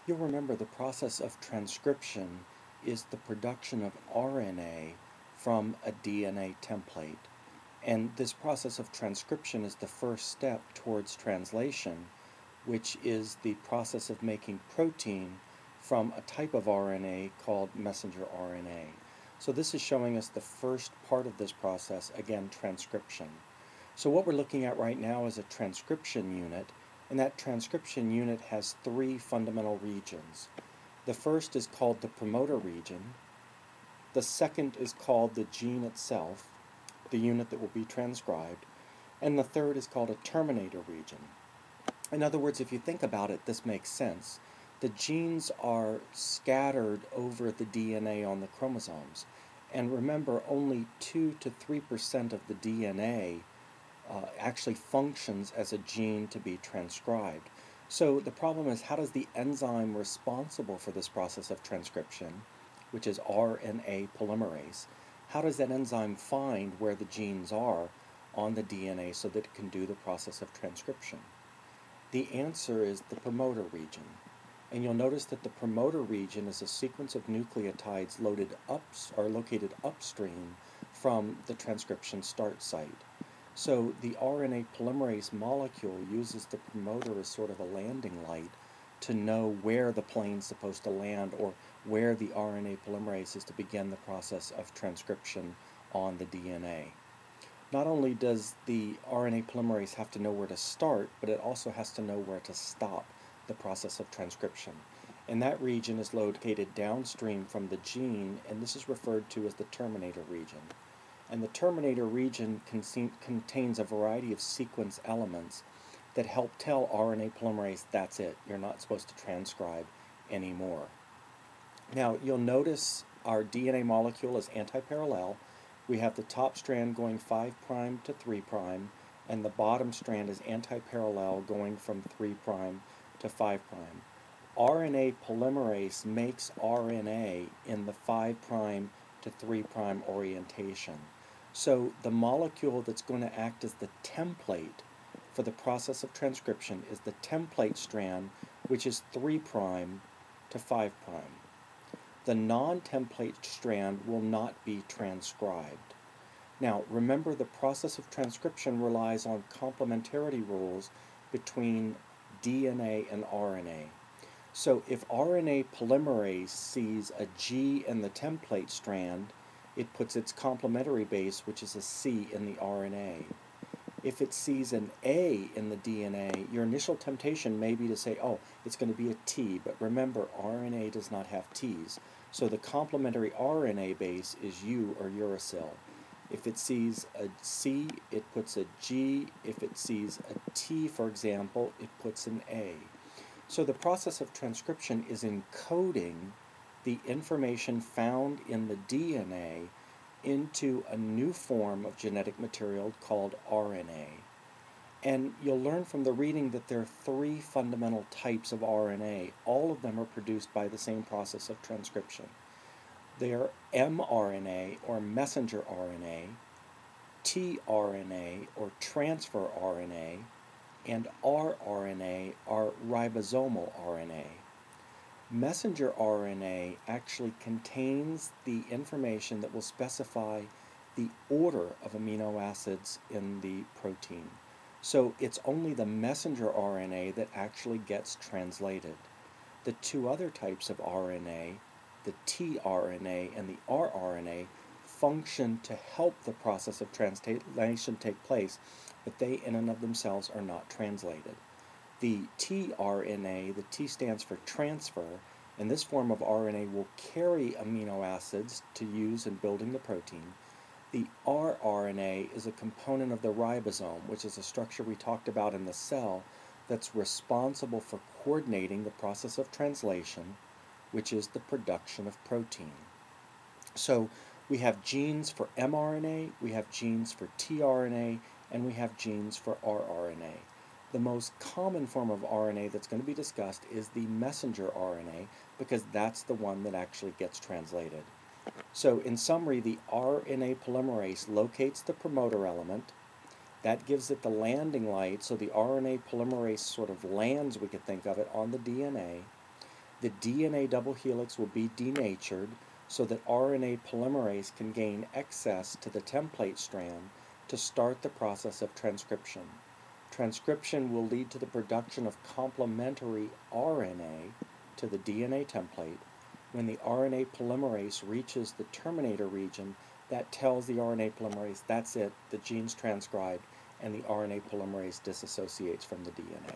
You'll remember the process of transcription is the production of RNA from a DNA template. And this process of transcription is the first step towards translation, which is the process of making protein from a type of RNA called messenger RNA. So this is showing us the first part of this process, again, transcription. So what we're looking at right now is a transcription unit, and that transcription unit has three fundamental regions. The first is called the promoter region. The second is called the gene itself, the unit that will be transcribed. And the third is called a terminator region. In other words, if you think about it, this makes sense. The genes are scattered over the DNA on the chromosomes. And remember, only 2 to 3% of the DNA actually functions as a gene to be transcribed. So the problem is, how does the enzyme responsible for this process of transcription, which is RNA polymerase, how does that enzyme find where the genes are on the DNA so that it can do the process of transcription? The answer is the promoter region. And you'll notice that the promoter region is a sequence of nucleotides located upstream from the transcription start site. So the RNA polymerase molecule uses the promoter as sort of a landing light to know where the plane's supposed to land, or where the RNA polymerase is to begin the process of transcription on the DNA. Not only does the RNA polymerase have to know where to start, but it also has to know where to stop the process of transcription. And that region is located downstream from the gene, and this is referred to as the terminator region. And the terminator region contains a variety of sequence elements that help tell RNA polymerase, that's it, you're not supposed to transcribe anymore. Now, you'll notice our DNA molecule is antiparallel. We have the top strand going 5' to 3', and the bottom strand is antiparallel going from 3' to 5'. RNA polymerase makes RNA in the 5' to 3' orientation. So the molecule that's going to act as the template for the process of transcription is the template strand, which is 3' to 5'. The non-template strand will not be transcribed. Now, remember, the process of transcription relies on complementarity rules between DNA and RNA. So if RNA polymerase sees a G in the template strand, it puts its complementary base, which is a C, in the RNA. If it sees an A in the DNA, your initial temptation may be to say, oh, it's going to be a T, but remember, RNA does not have T's. So the complementary RNA base is U, or uracil. If it sees a C, it puts a G. If it sees a T, for example, it puts an A. So the process of transcription is encoding the information found in the DNA into a new form of genetic material called RNA. And you'll learn from the reading that there are three fundamental types of RNA. All of them are produced by the same process of transcription. They are mRNA, or messenger RNA, tRNA, or transfer RNA, and rRNA, or ribosomal RNA. Messenger RNA actually contains the information that will specify the order of amino acids in the protein. So it's only the messenger RNA that actually gets translated. The two other types of RNA, the tRNA and the rRNA, function to help the process of translation take place, but they in and of themselves are not translated. The tRNA, the T stands for transfer, and this form of RNA will carry amino acids to use in building the protein. The rRNA is a component of the ribosome, which is a structure we talked about in the cell that's responsible for coordinating the process of translation, which is the production of protein. So we have genes for mRNA, we have genes for tRNA, and we have genes for rRNA. The most common form of RNA that's going to be discussed is the messenger RNA, because that's the one that actually gets translated. So in summary, the RNA polymerase locates the promoter element. That gives it the landing light, so the RNA polymerase sort of lands, we could think of it, on the DNA. the DNA double helix will be denatured so that RNA polymerase can gain access to the template strand to start the process of transcription. Transcription will lead to the production of complementary RNA to the DNA template. When the RNA polymerase reaches the terminator region, that tells the RNA polymerase that's it, the gene's transcribed, and the RNA polymerase disassociates from the DNA.